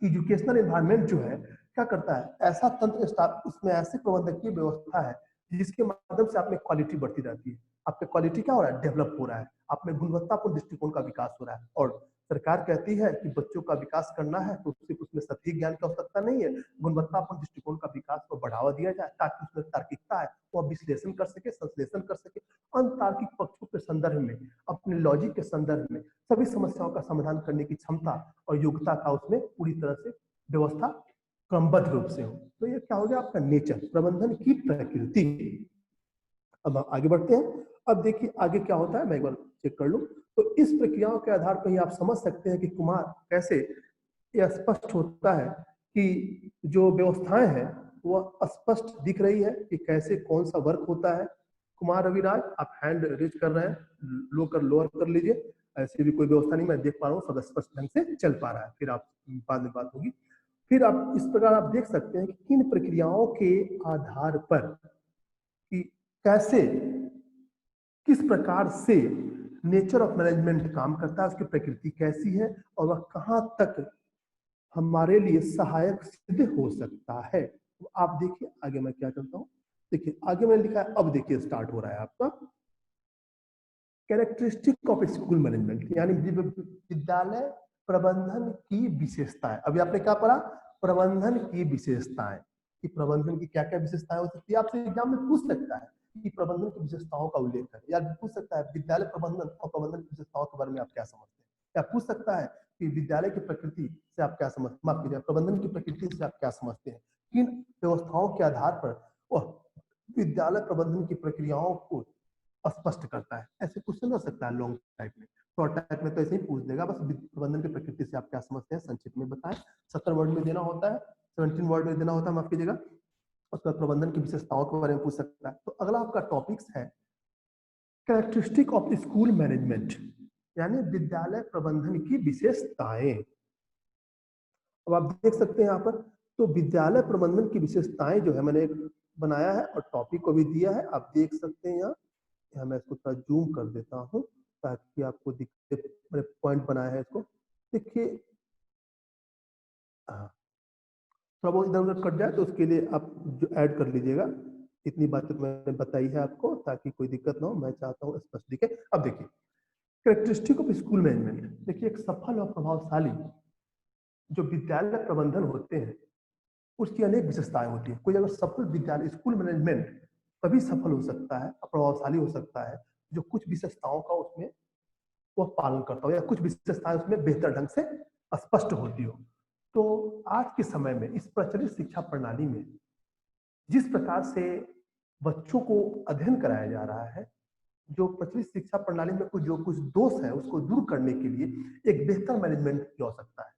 कि एजुकेशनल एनवायरनमेंट जो है क्या करता है, ऐसा तंत्र स्टाफ उसमें ऐसे प्रबंधकीय व्यवस्था है जिसके माध्यम से आप में क्वालिटी बढ़ती रहती है। आपका क्वालिटी क्या हो रहा है, डेवलप हो रहा है, आप में गुणवत्तापूर्ण दृष्टिकोण का विकास हो रहा है। और सरकार कहती है कि बच्चों का विकास करना है तो सिर्फ उसमें सटीक ज्ञान की आवश्यकता नहीं है, गुणवत्तापूर्ण दृष्टिकोण का विकास को बढ़ावा दिया जाए ताकि उसमें तार्किकता है वो विश्लेषण कर सके, संश्लेषण कर सके, अनतार्किक पक्षों के संदर्भ में, अपने लॉजिक के संदर्भ में सभी समस्याओं का समाधान करने की क्षमता और योग्यता का उसमें पूरी तरह से व्यवस्था क्रमबद्ध रूप से हो। तो ये क्या हो गया आपका नेचर, प्रबंधन की प्रकृति। अब हम आगे बढ़ते हैं। अब देखिए आगे क्या होता है, मैं एक बार चेक कर लूं। तो इस प्रक्रियाओं के आधार पर ही आप समझ सकते हैं कि कुमार कैसे यह स्पष्ट होता है कि जो व्यवस्थाएं हैं वह स्पष्ट दिख रही है कि कैसे कौन सा वर्क होता है। कुमार रविराज आप हैंड रेज कर रहे हैं, लोअर कर लीजिए। ऐसी भी कोई व्यवस्था नहीं, मैं देख पा रहा हूँ, सब स्पष्ट ढंग से चल पा रहा है, फिर आप बाद में बात होगी। फिर आप इस प्रकार आप देख सकते हैं कि किन प्रक्रियाओं के आधार पर कि कैसे किस प्रकार से नेचर ऑफ मैनेजमेंट काम करता है, उसकी प्रकृति कैसी है और वह कहाँ तक हमारे लिए सहायक सिद्ध हो सकता है। तो आप देखिए आगे मैं क्या करता हूँ। देखिए आगे मैंने लिखा है, अब देखिए स्टार्ट हो रहा है आपका कैरेक्टरिस्टिक ऑफ स्कूल मैनेजमेंट, यानी विद्यालय प्रबंधन की विशेषताएं। अभी आपने क्या पढ़ा, प्रबंधन की विशेषताएं, कि प्रबंधन की क्या क्या विशेषताएं हो सकती है। आपसे एग्जाम में पूछ सकता है कि प्रबंधन की विशेषताओं का उल्लेख करें, या पूछ सकता है विद्यालय प्रबंधन और प्रबंधन की विशेषताओं के बारे में आप क्या समझते हैं, या पूछ सकता है कि विद्यालय की प्रकृति से आप क्या समझते, माफ कीजिए, प्रबंधन की प्रकृति से आप क्या समझते हैं, किन व्यवस्थाओं के आधार पर वह विद्यालय प्रबंधन की प्रक्रियाओं को स्पष्ट करता है। ऐसे क्वेश्चन हो सकता है लॉन्ग टाइप में, शॉर्ट टाइप में तो ऐसे ही पूछ देगा, बस प्रबंधन की प्रकृति से आप क्या समझते हैं संक्षिप्त में बताएं। 17 वर्ड में देना होता है, 17 वर्ड में देना होता है, माफ कीजिएगा। उसका प्रबंधन की विशेषताओं के बारे में पूछ सकता है। तो अगला आपका टॉपिक्स है कैरेक्टरिस्टिक ऑफ स्कूल मैनेजमेंट, यानी विद्यालय प्रबंधन की विशेषताएं। अब आप देख सकते हैं यहाँ पर, तो विद्यालय प्रबंधन की विशेषताएं जो है मैंने बनाया है और टॉपिक को भी दिया है, आप देख सकते हैं यहाँ मैं इसको थोड़ा जूम कर देता हूँ ताकि आपको दिखे, मैंने पॉइंट बनाया है इसको। देखिए थोड़ा बहुत इधर उधर कट जाए तो उसके लिए आप जो ऐड कर लीजिएगा। इतनी बातें मैंने बताई है आपको ताकि कोई दिक्कत ना हो, मैं चाहता हूँ स्पष्ट दिखे। अब देखिए कैरेक्टरिस्टिक ऑफ स्कूल मैनेजमेंट, देखिए एक सफल और प्रभावशाली जो विद्यालय प्रबंधन होते हैं उसकी अनेक विशेषताएं होती है। कोई अगर सफल विद्यालय स्कूल मैनेजमेंट तभी सफल हो सकता है और प्रभावशाली हो सकता है जो कुछ विशेषताओं का उसमें वह पालन करता हो, या कुछ विशेषताएं उसमें बेहतर ढंग से स्पष्ट होती हो। तो आज के समय में इस प्रचलित शिक्षा प्रणाली में जिस प्रकार से बच्चों को अध्ययन कराया जा रहा है, जो प्रचलित शिक्षा प्रणाली में कुछ जो कुछ दोष है उसको दूर करने के लिए एक बेहतर मैनेजमेंट की आवश्यकता है।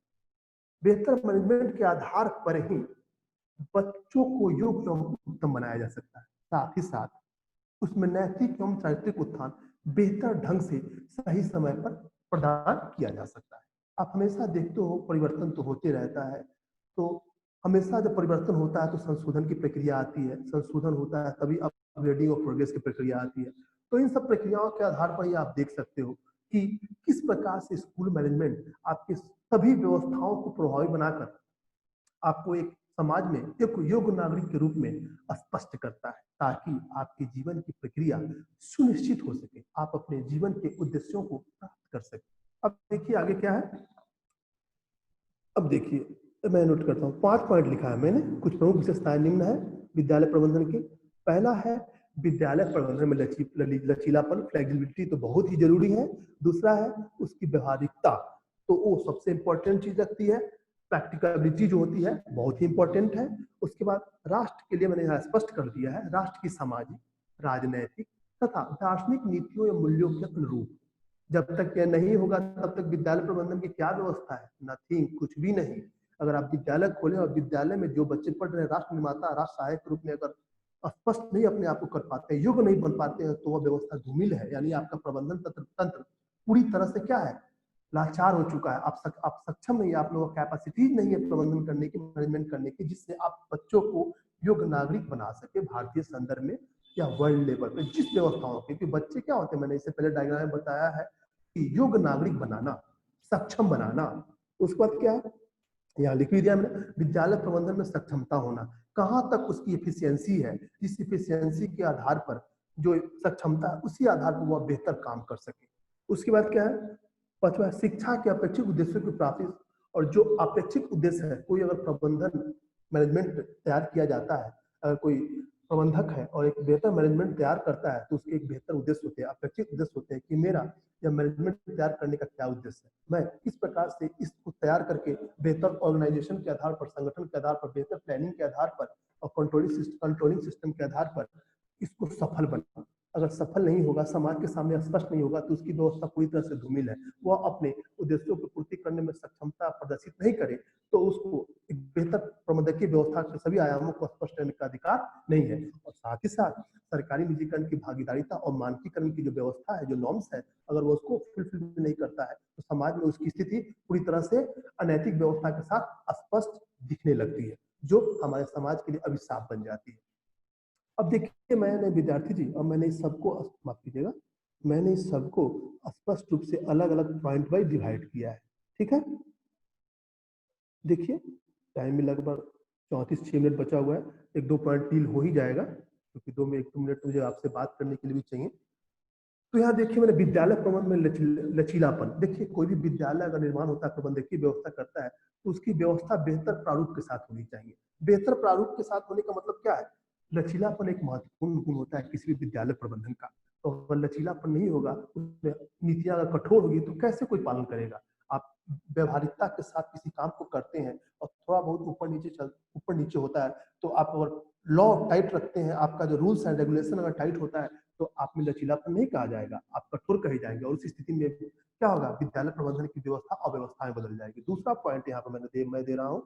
बेहतर मैनेजमेंट के आधार पर ही बच्चों को योग्य एवं उत्तम बनाया जा सकता है, साथ ही साथ उसमें नैतिक एवं चारित्रिक उत्थान बेहतर ढंग से सही समय पर प्रदान किया जा सकता है। आप हमेशा देखते हो परिवर्तन तो होते रहता है, तो हमेशा जब परिवर्तन होता है तो संशोधन की प्रक्रिया आती है, संशोधन होता है तभी अपग्रेडिंग और प्रोग्रेस की प्रक्रिया आती है। तो इन सब प्रक्रियाओं के आधार पर ही आप देख सकते हो कि किस प्रकार से स्कूल मैनेजमेंट आपके सभी व्यवस्थाओं को प्रभावी बनाकर आपको एक समाज में एक योग्य नागरिक के रूप में स्पष्ट करता है, ताकि आपके जीवन की प्रक्रिया सुनिश्चित हो सके, आप अपने जीवन के उद्देश्यों को प्राप्त कर सके। अब देखिए आगे क्या है। अब देखिए मैं नोट करता हूँ, 5 पॉइंट लिखा है मैंने। कुछ प्रमुख विशेषताएं निम्न है विद्यालय प्रबंधन की। पहला है विद्यालय प्रबंधन में लचीलापन, फ्लेक्सिबिलिटी तो बहुत ही जरूरी है। दूसरा है उसकी व्यवहारिकता, तो वो सबसे इंपॉर्टेंट चीज लगती है। प्रैक्टिकलिटी जो होती है बहुत ही इंपॉर्टेंट है। उसके बाद राष्ट्र के लिए मैंने यहाँ स्पष्ट कर दिया है, राष्ट्र की सामाजिक, राजनैतिक तथा दार्शनिक नीतियों या मूल्यों के अनुरूप। जब तक यह नहीं होगा तब तक विद्यालय प्रबंधन की क्या व्यवस्था है, नथिंग, कुछ भी नहीं। अगर आप विद्यालय खोलें और विद्यालय में जो बच्चे पढ़ रहे हैं राष्ट्र निर्माता, राष्ट्र सहायक के रूप में अगर स्पष्ट नहीं अपने आप को कर पाते हैं, योग्य नहीं बन पाते हैं, तो वह व्यवस्था धूमिल है। यानी आपका प्रबंधन तंत्र पूरी तरह से क्या है, लाचार हो चुका है। आप सक्षम नहीं है, आप लोगों कैपेसिटी नहीं है प्रबंधन करने की, मैनेजमेंट करने की, जिससे आप बच्चों को योग्य नागरिक बना सके भारतीय संदर्भ में या वर्ल्ड लेवल पे जिस व्यवस्थाओं के। क्योंकि बच्चे क्या होते हैं, मैंने इससे पहले डायग्राम में बताया है योग्य नागरिक बनाना, सक्षम बनाना। उसके बाद क्या है, यहाँ लिख भी दिया मैंने, विद्यालय प्रबंधन में सक्षमता होना, कहाँ तक उसकी एफिशिएंसी है, जिस एफिशिएंसी के आधार पर, जो सक्षमता है उसी आधार पर वह बेहतर काम कर सके। उसके बाद क्या है, पांचवा, शिक्षा के अपेक्षित उद्देश्यों की प्राप्ति। और जो अपेक्षित उद्देश्य है, कोई अगर प्रबंधन मैनेजमेंट तैयार किया जाता है, अगर कोई प्रबंधक है और एक बेहतर मैनेजमेंट तैयार करता है, तो उसके एक बेहतर उद्देश्य होते हैं, अपेक्षित उद्देश्य होते हैं कि मेरा या मैनेजमेंट तैयार करने का क्या उद्देश्य है, मैं किस प्रकार से इसको तैयार करके बेहतर ऑर्गेनाइजेशन के आधार पर, संगठन के आधार पर, बेहतर प्लानिंग के आधार पर और कंट्रोलिंग सिस्टम के आधार पर इसको सफल बना। अगर सफल नहीं होगा, समाज के सामने स्पष्ट नहीं होगा, तो उसकी व्यवस्था पूरी तरह से धूमिल है। वह अपने उद्देश्यों की पूर्ति करने में सक्षमता प्रदर्शित नहीं करे, तो उसको एक बेहतर प्रबंधकीय व्यवस्था के सभी आयामों को स्पष्ट करने का अधिकार नहीं है। और साथ ही साथ सरकारी निजीकरण की भागीदारिता और मानकीकरण की जो व्यवस्था है, जो नॉर्म्स है, अगर वो उसको फुलफिल नहीं करता है, तो समाज में उसकी स्थिति पूरी तरह से अनैतिक व्यवस्था के साथ स्पष्ट दिखने लगती है, जो हमारे समाज के लिए अभिशाप बन जाती है। अब देखिए, मैंने विद्यार्थी जी, अब मैंने इस सबको, माफ कीजिएगा, मैंने इस सबको स्पष्ट रूप से अलग अलग पॉइंट वाइज डिवाइड किया है। ठीक है, देखिए टाइम में लगभग 34-6 मिनट बचा हुआ है, एक दो पॉइंट डील हो ही जाएगा, क्योंकि 2 मिनट मुझे आपसे बात करने के लिए भी चाहिए। तो यहाँ देखिए, मैंने विद्यालय प्रबंधन में लचीलापन। देखिए, कोई भी विद्यालय अगर निर्माण होता है, प्रबंधकीय व्यवस्था करता है, तो उसकी व्यवस्था बेहतर प्रारूप के साथ होनी चाहिए। बेहतर प्रारूप के साथ होने का मतलब क्या है, लचीलापन एक महत्वपूर्ण गुण होता है किसी भी विद्यालय प्रबंधन का। तो अगर लचीलापन नहीं होगा, उसमें नीतियां अगर कठोर होगी, तो कैसे कोई पालन करेगा। आप व्यवहारिकता के साथ किसी काम को करते हैं और थोड़ा बहुत ऊपर नीचे होता है, तो आप अगर लॉ टाइट रखते हैं, आपका जो रूल्स एंड रेगुलेशन अगर टाइट होता है, तो आप में लचीलापन नहीं कहा जाएगा, आप कठोर कहे जाएंगे। और उस स्थिति में क्या होगा, विद्यालय प्रबंधन की व्यवस्था अव्यवस्था में बदल जाएगी। दूसरा पॉइंट यहाँ पर मैं दे रहा हूँ,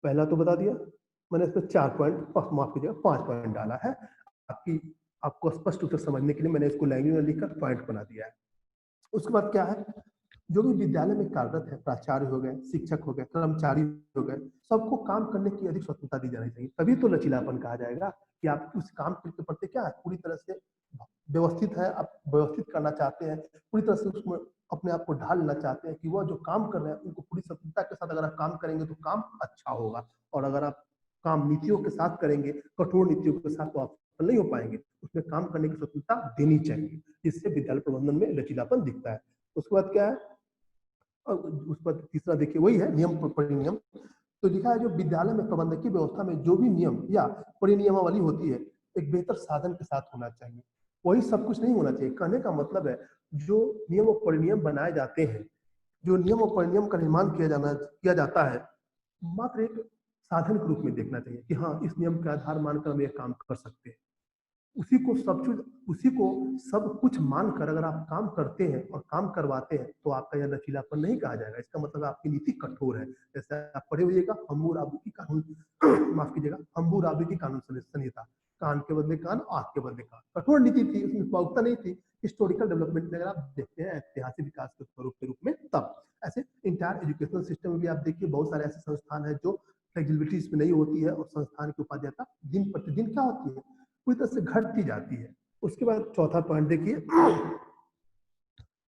पहला तो बता दिया मैंने, इस पर 4 पॉइंट, माफ कीजिएगा 5 पॉइंट डाला है आपकी, आपको स्पष्ट रूप से समझने के लिए मैंने इसको लैंग्वेज में लिखकर पॉइंट बना दिया है। उसके बाद क्या है, जो भी विद्यालय में कार्यरत है, प्राचार्य हो गए, शिक्षक हो गए, कर्मचारी हो गए, सबको काम करने की अधिक स्वतंत्रता दी जानी चाहिए। तभी तो लचीलापन कहा जाएगा कि आप उस काम के प्रति क्या है, पूरी तरह से व्यवस्थित है, आप व्यवस्थित करना चाहते हैं, पूरी तरह से उसमें अपने आप को ढाल लेना चाहते हैं कि वह जो काम कर रहे हैं उनको पूरी स्वतंत्रता के साथ अगर आप काम करेंगे तो काम अच्छा होगा। और अगर आप काम नीतियों के साथ करेंगे, कठोर नीतियों के साथ, तो आप सफल नहीं हो पाएंगे। उसमें काम करने की स्वतंत्रता देनी चाहिए, जिससे विद्यालय प्रबंधन में लचीलापन दिखता है। उसके बाद क्या है, और उस पर तीसरा देखिए वही है, नियम परिनियम। तो लिखा है, जो विद्यालय में प्रबंधकीय व्यवस्था में जो भी नियम या परिनियमावली होती है, एक बेहतर साधन के साथ होना चाहिए। वही सब कुछ नहीं होना चाहिए। कहने का मतलब है, जो नियम और परिनियम बनाए जाते हैं, जो नियम और परिनियम का निर्माण किया जाता है, मात्र एक साधन के रूप में देखना चाहिए कि हाँ, इस नियम के आधार मानकर हम ये काम कर सकते हैं। उसी को सब कुछ मानकर अगर आप काम करते हैं और काम करवाते हैं, तो आपका यह लचीलापन नहीं कहा जाएगा। इसका मतलब आपकी नीति कठोर है। जैसे आप पढ़े हुएगा हम्बूराबी कानून माफ कीजिएगा, हम्बूराबी कानून संहिता, कान के बदले कान, आंख के बदले कान। कठोर नीति थी, उसमें प्रौक्ता नहीं थी। हिस्टोरिकल डेवलपमेंट में अगर आप देखते हैं, ऐतिहासिक विकास के स्वरूप के रूप में, तब ऐसे इंटायर एजुकेशनल सिस्टम में भी आप देखिए, बहुत सारे ऐसे संस्थान है जो फ्लेक्सिबिलिटी इसमें नहीं होती है, और संस्थान की उपाध्यता दिन प्रतिदिन क्या होती है, पूरी तरह से घटती जाती है। उसके बाद चौथा पॉइंट देखिए,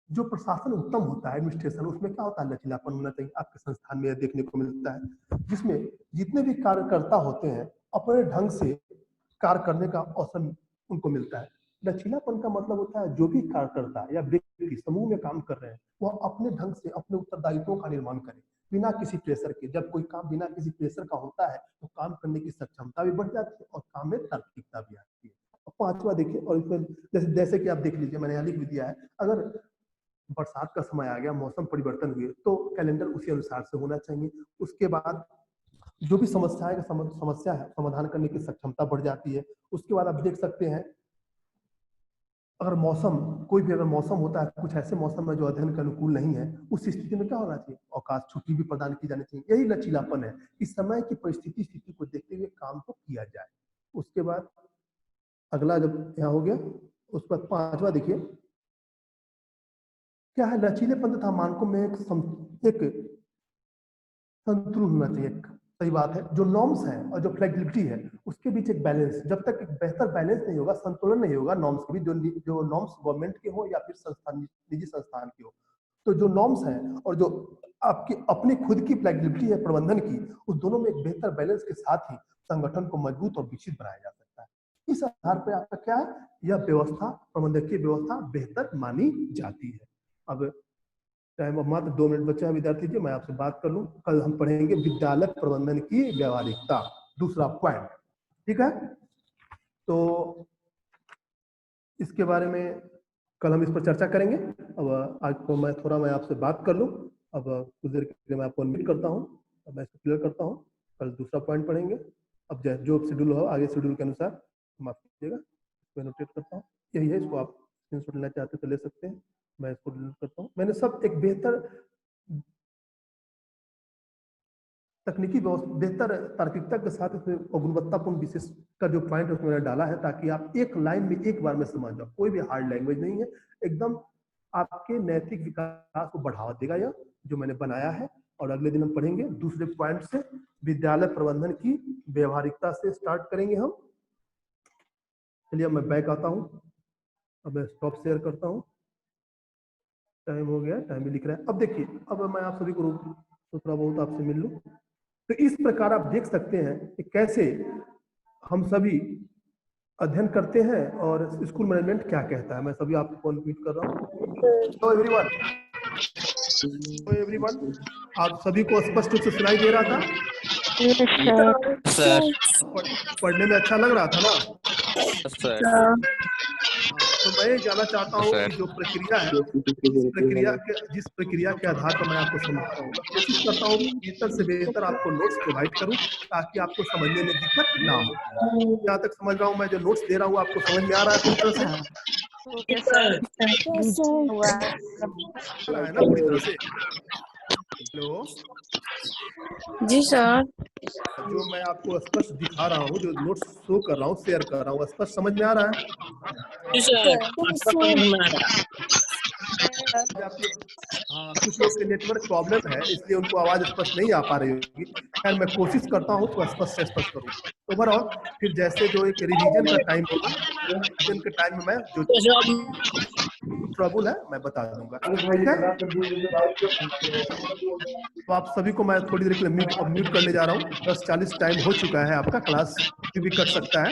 जो प्रशासन उत्तम होता है, एडमिनिस्ट्रेशन, उसमें क्या होता है, लचीलापन होना चाहिए। आपके संस्थान में देखने को मिलता है, जिसमें जितने भी कार्यकर्ता होते हैं, अपने ढंग से कार्य करने का अवसर उनको मिलता है। लचीलापन का मतलब होता है, जो भी कार्यकर्ता या व्यक्ति समूह में काम कर रहे हैं, वह अपने ढंग से अपने उत्तरदायित्वों का निर्माहन करे, बिना किसी प्रेशर के। जब कोई काम बिना किसी प्रेशर का होता है, तो काम करने की सक्षमता भी बढ़ जाती है और काम में तार्किकता भी आती है। और पांचवा देखिए, और इसमें जैसे कि आप देख लीजिए, मैंने यहाँ लिख भी दिया है, अगर बरसात का समय आ गया, मौसम परिवर्तन हुए, तो कैलेंडर उसी अनुसार से होना चाहिए। उसके बाद जो भी समस्या है, समाधान करने की सक्षमता बढ़ जाती है। उसके बाद आप देख सकते हैं, अगर मौसम, कोई भी अगर मौसम होता है, कुछ ऐसे मौसम में जो अध्ययन के अनुकूल नहीं है, उस स्थिति में क्या होना चाहिए, अवकाश, छुट्टी भी प्रदान की जानी चाहिए। यही लचीलापन है, इस समय की स्थिति को देखते हुए काम को किया जाए। उसके बाद अगला, जब यहाँ हो गया, उस पर पांचवा देखिए क्या है, लचीलेपन तथा मानकों में एक संतुलन होना चाहिए। सही बात है। जो नॉर्म्स है और जो फ्लेक्सिबिलिटी है उसके बीच एक बैलेंस, जब तक एक बेहतर बैलेंस नहीं होगा, संतुलन नहीं होगा नॉर्म्स के बीच, जो नॉर्म्स गवर्नमेंट के हो या फिर संस्थान निजी संस्थान की हो, तो जो नॉर्म्स है और जो आपकी अपनी खुद की फ्लेक्सिबिलिटी है प्रबंधन की, उस दोनों में एक बेहतर बैलेंस के साथ ही संगठन को मजबूत और विकसित बनाया जा सकता है। इस आधार पर आपका क्या है, यह व्यवस्था, प्रबंधकीय व्यवस्था बेहतर मानी जाती है। अब टाइम अब मात्र 2 मिनट बचा है विद्यार्थी जी, मैं आपसे बात कर लूं। कल हम पढ़ेंगे विद्यालय प्रबंधन की व्यावहारिकता, दूसरा पॉइंट, ठीक है। तो इसके बारे में कल हम इस पर चर्चा करेंगे। अब आज तो मैं आपसे बात कर लूं। अब कुछ देर के लिए मैं आपको अनम्यूट करता हूं, अब मैं इसको क्लियर करता हूं। कल दूसरा पॉइंट पढ़ेंगे। अब जो शेड्यूल हो आगे शेड्यूल के अनुसार माफ कीजिएगा, इसको नोटेट करता हूँ। यही है, इसको आप स्क्रीनशॉट लेना चाहते तो ले सकते हैं। मैं इसको डिलीट करता हूँ। मैंने सब एक बेहतर तकनीकी बेहतर तार्किकता के साथ इसमें गुणवत्तापूर्ण विशेष का जो पॉइंट है उसमें मैंने डाला है, ताकि आप एक लाइन में एक बार में समझ जाओ। कोई भी हार्ड लैंग्वेज नहीं है, एकदम आपके नैतिक विकास को बढ़ावा देगा यह जो मैंने बनाया है। और अगले दिन हम पढ़ेंगे दूसरे पॉइंट से, विद्यालय प्रबंधन की व्यवहारिकता से स्टार्ट करेंगे हम। चलिए मैं बैक आता हूँ, अब मैं स्टॉप शेयर करता हूँ। टाइम हो गया, टाइम भी लिख रहा है। अब देखिए, अब मैं आप सभी को थोड़ा बहुत आपसे मिल लूँ। तो इस प्रकार आप देख सकते हैं कि कैसे हम सभी अध्ययन करते हैं और स्कूल मैनेजमेंट क्या कहता है। मैं सभी आपको कॉन्ट्रीब्यूट कर रहा हूँ। तो एवरीवन, आप सभी को स्पष्ट रूप से सुनाई दे रहा था? सर पढ़ने में अच्छा लग रहा था ना? सर तो मैं ये जानना चाहता हूँ कि जो प्रक्रिया है, जिस प्रक्रिया के आधार पर मैं आपको समझाता हूँ, मैं कोशिश करता हूँ बेहतर से बेहतर आपको नोट्स प्रोवाइड करूँ ताकि आपको समझने में दिक्कत ना हो। जहाँ तक समझ रहा हूँ, मैं जो नोट्स दे रहा हूँ आपको समझ में आ रहा है पूरी तरह से? आ रहा है ना पूरी तरह से? हेलो जी सर। जो मैं आपको स्पष्ट दिखा रहा हूँ, जो नोट्स शो कर रहा हूँ, शेयर कर रहा हूँ, स्पष्ट समझ में आ रहा है? हाँ, कुछ लोग के नेटवर्क प्रॉब्लम है इसलिए उनको आवाज स्पष्ट नहीं आ पा रही होगी। खैर मैं कोशिश करता हूँ तो स्पष्ट से स्पष्ट करूँ। ओवरऑल फिर जैसे जो एक रिवीजन का टाइम होगा, रिवीजन के टाइम में मैं जो ट्रबल है मैं बता दूंगा, ठीक है। तो आप सभी को मैं थोड़ी देर के लिए म्यूट करने जा रहा हूँ। 10:40 टाइम हो चुका है, आपका क्लास भी कट सकता है।